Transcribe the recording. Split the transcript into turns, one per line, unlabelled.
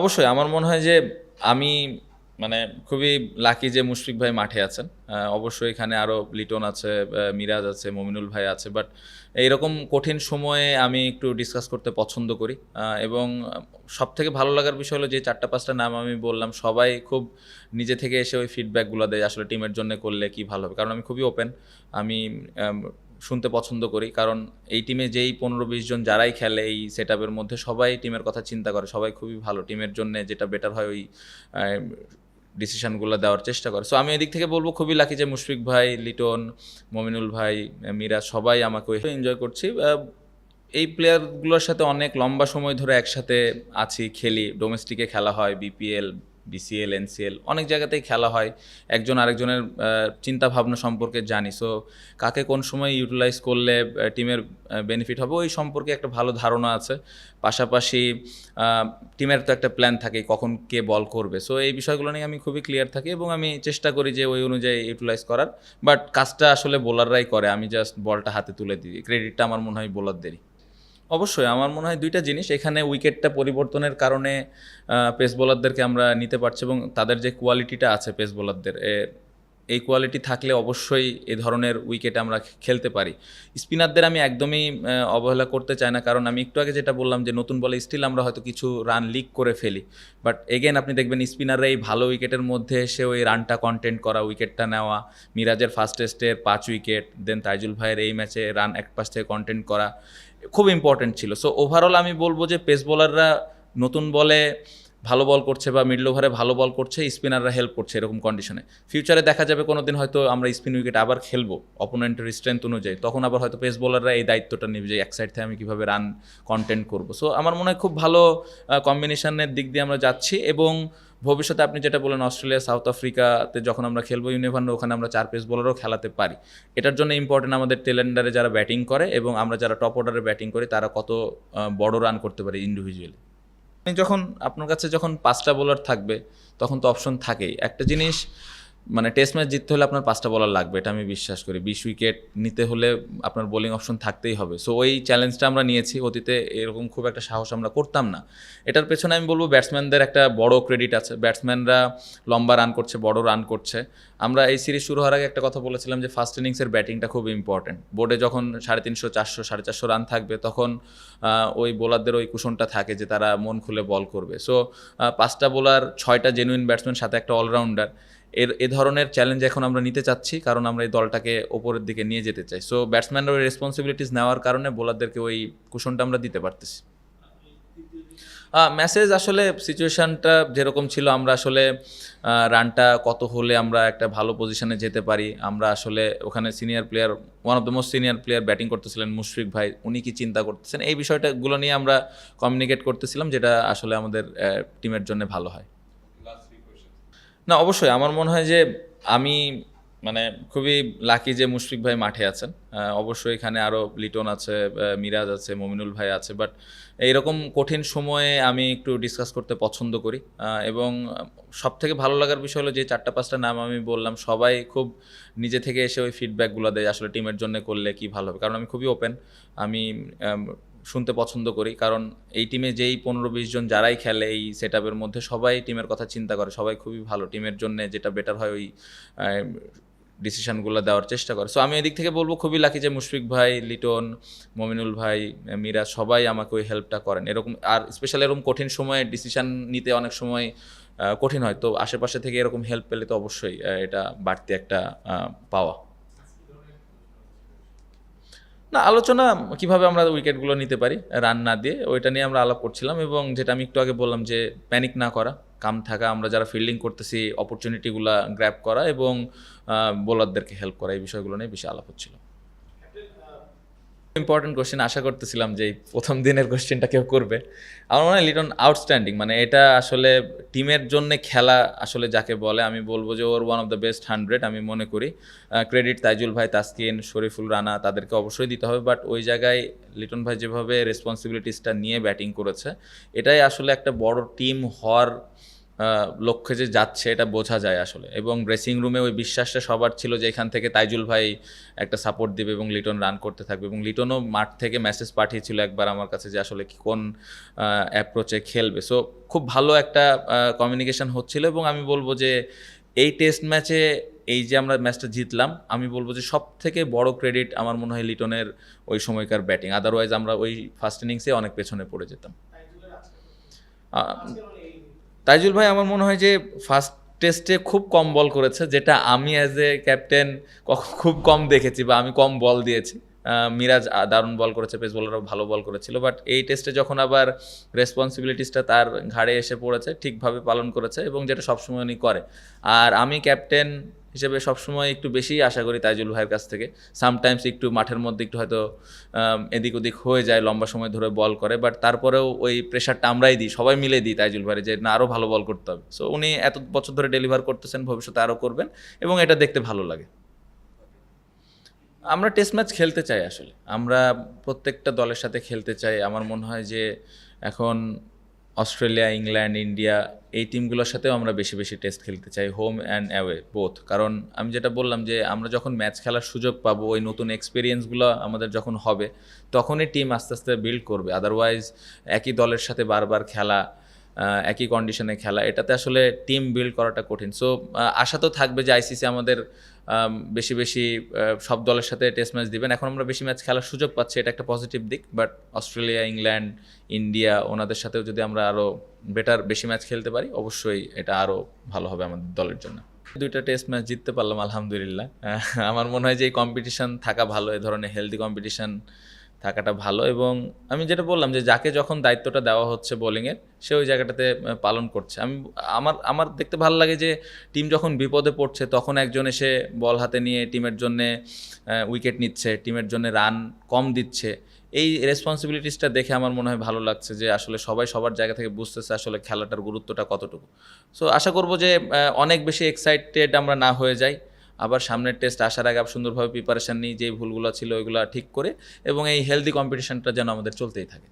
অবশ্যই আমার মনে হয় যে আমি মানে খুবই লাকি যে মুশফিক ভাই মাঠে আছেন। অবশ্যই এখানে আরও লিটন আছে, মিরাজ আছে, মমিনুল ভাই আছে। বাট এইরকম কঠিন সময়ে আমি একটু ডিসকাস করতে পছন্দ করি। এবং সবথেকে ভালো লাগার বিষয় হলো যে ৪টা ৫টা নাম আমি বললাম, সবাই খুব নিজে থেকে এসে ওই ফিডব্যাকগুলো দেয় আসলে টিমের জন্য করলে কি ভালো হবে। কারণ আমি খুবই ওপেন। আমি আম শুনতে পছন্দ করি। কারণ এই টিমে যেই ১৫-২০ জন যারাই খেলে এই সেটআপের মধ্যে সবাই টিমের কথা চিন্তা করে। সবাই খুবই ভালো। টিমের জন্যে যেটা বেটার হয় ওই আ ডিসিশনগুলো দেওয়ার চেষ্টা করে। সো আমি এদিক থেকে বলব খুবই লাকি যে মুশফিক ভাই, লিটন, মমিনুল ভাই, মিরাজ সবাই আমাকে এনজয় করছি। এই প্লেয়ারগুলোর সাথে অনেক লম্বা সময় ধরে একসাথে আছি, খেলি। ডোমেস্টিকে খেলা হয়, বিপিএল, বিসিএল, এনসিএল অনেক জায়গাতেই খেলা হয়। একজন আরেকজনের চিন্তাভাবনা সম্পর্কে জানি। সো কাকে কোন সময় ইউটিলাইজ করলে টিমের বেনিফিট হবে ওই সম্পর্কে একটা ভালো ধারণা আছে। পাশাপাশি টিমের তো একটা প্ল্যান থাকে কখন কে বল করবে। সো এই বিষয়গুলো নিয়ে আমি খুবই ক্লিয়ার থাকি এবং আমি চেষ্টা করি যে ওই অনুযায়ী ইউটিলাইজ করার। বাট কাজটা আসলে বোলাররাই করে, আমি জাস্ট বলটা হাতে তুলে দিই। ক্রেডিটটা আমার মনে হয় বোলারদেরই। অবশ্যই আমার মনে হয় ২টা জিনিস। এখানে উইকেটটা পরিবর্তনের কারণে পেস বোলারদেরকে আমরা নিতে পারছি এবং তাদের যে কোয়ালিটিটা আছে পেস বোলারদের, এই কোয়ালিটি থাকলে অবশ্যই এ ধরনের উইকেটে আমরা খেলতে পারি। স্পিনারদের আমি একদমই অবহেলা করতে চাই না। কারণ আমি একটু আগে যেটা বললাম যে নতুন বলে স্টিল আমরা হয়তো কিছু রান লিক করে ফেলি। বাট এগেন আপনি দেখবেন স্পিনাররা এই ভালো উইকেটের মধ্যে এসে ওই রানটা কন্টেন্ট করা, উইকেটটা নেওয়া। মিরাজের ফার্স্ট টেস্টের ৫ উইকেট, দেন তাইজুল ভাইয়ের এই ম্যাচে রান এক পাশ থেকে কন্টেন্ট করা খুব ইম্পর্টেন্ট ছিল। সো ওভারঅল আমি বলব যে পেস বোলাররা নতুন বলে ভালো বল করছে বা মিডল ওভারে ভালো বল করছে, স্পিনাররা হেল্প করছে এরকম কন্ডিশনে। ফিউচারে দেখা যাবে কোনো দিন হয়তো আমরা স্পিন উইকেট আবার খেলবো অপোনেন্টের স্ট্রেংথ অনুযায়ী, তখন আবার হয়তো পেস বোলাররা এই দায়িত্বটা নেবে যে এক সাইড থেকে আমি কীভাবে রান কন্টেন্ট করবো। সো আমার মনে হয় খুব ভালো কম্বিনেশনের দিক দিয়ে আমরা যাচ্ছি এবং ভবিষ্যতে আপনি যেটা বলেন অস্ট্রেলিয়া, সাউথ আফ্রিকাতে যখন আমরা খেলবো ইউনিভার্নো, ওখানে আমরা ৪ পেস বোলারও খেলাতে পারি। এটার জন্য ইম্পর্টেন্ট আমাদের টেল এন্ডারে যারা ব্যাটিং করে এবং আমরা যারা টপ অর্ডারে ব্যাটিং করি তারা কত বড় রান করতে পারি ইন্ডিভিজুয়ালি। যখন আপনার কাছে যখন ৫টা বোলার থাকবে তখন তো অপশন থাকেই। একটা জিনিস মানে টেস্ট ম্যাচ জিততে হলে আপনার ৫টা বোলার লাগবে, এটা আমি বিশ্বাস করি। ২০ উইকেট নিতে হলে আপনার বোলিং অপশন থাকতেই হবে। সো ওই চ্যালেঞ্জটা আমরা নিয়েছি। অতীতে এরকম খুব একটা সাহস আমরা করতাম না। এটার পেছনে আমি বলব ব্যাটসম্যানদের একটা বড় ক্রেডিট আছে। ব্যাটসম্যানরা লম্বা রান করছে, বড় রান করছে। আমরা এই সিরিজ শুরু হওয়ার আগে একটা কথা বলেছিলাম যে ফার্স্ট ইনিংসের ব্যাটিংটা খুব ইম্পর্টেন্ট। বোর্ডে যখন ৩৫০, ৪০০, ৪৫০ রান থাকবে তখন ওই বোলারদের ওই কুশনটা থাকে যে তারা মন খুলে বল করবে। সো ৫টা বোলার, ৬টা জেনুইন ব্যাটসম্যান, সাথে একটা অলরাউন্ডার, এ ধরনের চ্যালেঞ্জ এখন আমরা নিতে চাচ্ছি, কারণ আমরা এই দলটাকে ওপরের দিকে নিয়ে যেতে চাই। সো ব্যাটসম্যানরা ওই রেসপন্সিবিলিটিস নেওয়ার কারণে বোলারদেরকে ওই কুশনটা আমরা দিতে পারতেছি। মেসেজ আসলে সিচুয়েশানটা যেরকম ছিল, আমরা আসলে রানটা কত হলে আমরা একটা ভালো পজিশনে যেতে পারি। আমরা আসলে ওখানে senior player, one of the most senior player batting করতেছিলেন মুশফিক ভাই, উনি কি চিন্তা করতেছেন এই বিষয়টাগুলো নিয়ে আমরা কমিউনিকেট করতেছিলাম, যেটা আসলে আমাদের টিমের জন্য ভালো হয়। না অবশ্যই আমার মনে হয় যে আমি খুবই লাকি যে মুশফিক ভাই মাঠে আছেন। অবশ্যই এখানে আরও লিটন আছে, মিরাজ আছে, মমিনুল ভাই আছে। বাট এইরকম কঠিন সময়ে আমি একটু ডিসকাস করতে পছন্দ করি। এবং সবথেকে ভালো লাগার বিষয় হলো যে ৪টা ৫টা নাম আমি বললাম, সবাই খুব নিজে থেকে এসে ওই ফিডব্যাকগুলো দেয় আসলে টিমের জন্য করলে কি ভালো হবে। কারণ আমি খুবই ওপেন। আমি শুনতে পছন্দ করি। কারণ এই টিমে যেই ১৫-২০ জন যারাই খেলে এই সেটআপের মধ্যে সবাই টিমের কথা চিন্তা করে। সবাই খুবই ভালো। টিমের জন্যে যেটা বেটার হয় ওই ডিসিশনগুলো দেওয়ার চেষ্টা করে। সো আমি এদিক থেকে বলব খুবই লাকি যে মুশফিক ভাই, লিটন, মমিনুল ভাই, মিরাজ সবাই আমাকে ওই হেল্পটা করেন। এরকম আর স্পেশালি এরকম কঠিন সময়ে ডিসিশন নিতে অনেক সময় কঠিন হয়। তো আশেপাশে থেকে এরকম হেল্প পেলে তো অবশ্যই এটা বাড়তি একটা পাওয়া। না, আলোচনা কিভাবে আমরা উইকেটগুলো নিতে পারি রান না দিয়ে, ওইটা নিয়ে আমরা আলাপ করছিলাম। এবং যেটা আমি একটু আগে বললাম যে প্যানিক না করা, কাম থাকা, আমরা যারা ফিল্ডিং করতেছি অপরচুনিটিগুলো গ্র্যাব করা এবং বোলারদেরকে হেল্প করা, এই বিষয়গুলো নিয়ে বেশি আলাপ হচ্ছিল। ইম্পর্টেন্ট কোশ্চেন, আশা করতেছিলাম যে এই প্রথম দিনের কোশ্চেনটা কেউ করবে। আমার মনে হয় লিটন আউটস্ট্যান্ডিং, এটা আসলে টিমের জন্য খেলা আসলে যাকে বলে, আমি বলবো যে ওর ওয়ান অফ দ্য বেস্ট 100 আমি মনে করি। ক্রেডিট তাইজুল ভাই, তাসকিন, শরীফুল রানা তাদেরকে অবশ্যই দিতে হবে। বাট ওই জায়গায় লিটন ভাই যেভাবে রেসপন্সিবিলিটিসটা নিয়ে ব্যাটিং করেছে, এটাই আসলে একটা বড় টিম হওয়ার লক্ষ্যে যে যাচ্ছে এটা বোঝা যায় আসলে। এবং ড্রেসিং রুমে ওই বিশ্বাসটা সবার ছিল যে এখান থেকে তাইজুল ভাই একটা সাপোর্ট দিবে এবং লিটন রান করতে থাকবে, এবং লিটনও মাঠ থেকে মেসেজ পাঠিয়েছিল একবার আমার কাছে যে আসলে কোন অ্যাপ্রোচে খেলবে। সো খুব ভালো একটা কমিউনিকেশন হচ্ছিল, এবং আমি বলবো যে এই টেস্ট ম্যাচে এই যে আমরা ম্যাচটা জিতলাম, আমি বলবো যে সব থেকে বড় ক্রেডিট আমার মনে হয় লিটনের ওই সময়কার ব্যাটিং। আদারওয়াইজ আমরা ওই ফার্স্ট ইনিংসে অনেক পেছনে পড়ে যেতাম। তাইজুল ভাই আমার মনে হয় যে ফার্স্ট টেস্টে খুব কম বল করেছে, যেটা আমি অ্যাজ এ ক্যাপ্টেন খুব কম দেখেছি, বা আমি কম বল দিয়েছি। মিরাজ দারুণ বল করেছে, পেস বোলারও ভালো বল করেছিল, বাট এই টেস্টে যখন আবার রেসপন্সিবিলিটিসটা তার ঘাড়ে এসে পড়েছে, ঠিকভাবে পালন করেছে, এবং যেটা সবসময় উনি করে। আর আমি ক্যাপ্টেন হিসেবে সবসময় একটু বেশি আশা করি তাইজুল ভাইয়ের কাছ থেকে। সামটাইমস একটু মাঠের মধ্যে একটু হয়তো এদিক ওদিক হয়ে যায়, লম্বা সময় ধরে বল করে, বাট তারপরেও ওই প্রেশারটা আমরাই দিই, সবাই মিলে দিই তাইজুল ভাইয়ের, যে না আরও ভালো বল করতে হবে। সো উনি এত বছর ধরে ডেলিভার করতেছেন, ভবিষ্যতে আরও করবেন, এবং এটা দেখতে ভালো লাগে। আমরা টেস্ট ম্যাচ খেলতে চাই আসলে, আমরা প্রত্যেকটা দলের সাথে খেলতে চাই। আমার মনে হয় যে এখন অস্ট্রেলিয়া, ইংল্যান্ড, ইন্ডিয়া, এই টিমগুলোর সাথেও আমরা বেশি বেশি টেস্ট খেলতে চাই, হোম অ্যান্ড অ্যাওয়ে বোথ। কারণ আমি যেটা বললাম যে আমরা যখন ম্যাচ খেলার সুযোগ পাবো, ওই নতুন এক্সপিরিয়েন্সগুলো আমাদের যখন হবে, তখনই টিম আস্তে আস্তে বিল্ড করবে। আদারওয়াইজ একই দলের সাথে বারবার খেলা, একই কন্ডিশনে খেলা, এটাতে আসলে টিম বিল্ড করাটা কঠিন। সো আশা তো থাকবে যে আইসিসি আমাদের বেশি বেশি সব দলের সাথে টেস্ট ম্যাচ দিবেন। এখন আমরা বেশি ম্যাচ খেলার সুযোগ পাচ্ছি, এটা একটা পজিটিভ দিক। বাট অস্ট্রেলিয়া, ইংল্যান্ড, ইন্ডিয়া, ওনাদের সাথেও যদি আমরা আরও বেশি ম্যাচ খেলতে পারি, অবশ্যই এটা আরও ভালো হবে আমাদের দলের জন্য। 2টা টেস্ট ম্যাচ জিততে পারলাম আলহামদুলিল্লাহ। আমার মনে হয় যে এই কম্পিটিশন থাকা ভালো, এই ধরনের হেলদি কম্পিটিশন থাকাটা ভালো। এবং আমি যেটা বললাম যে যাকে যখন দায়িত্বটা দেওয়া হচ্ছে বোলিংয়ের, সে ওই জায়গাটাতে পালন করছে। আমার দেখতে ভালো লাগে যে টিম যখন বিপদে পড়ছে, তখন একজন এসে বল হাতে নিয়ে টিমের জন্যে উইকেট নিচ্ছে, টিমের জন্য রান কম দিচ্ছে। এই রেসপন্সিবিলিটিসটা দেখে আমার মনে হয় ভালো লাগছে যে আসলে সবাই সবার জায়গা থেকে বুঝতেছে আসলে খেলাটার গুরুত্বটা কতটুকু। সো আশা করব যে অনেক বেশি এক্সাইটেড আমরা না হয়ে যাই, আবার সামনের টেস্ট আসার আগে সুন্দরভাবে প্রিপারেশান নিই, যে ভুলগুলো ছিল ওইগুলো ঠিক করে, এবং এই হেলদি কম্পিটিশনটা যেন আমাদের চলতেই থাকে।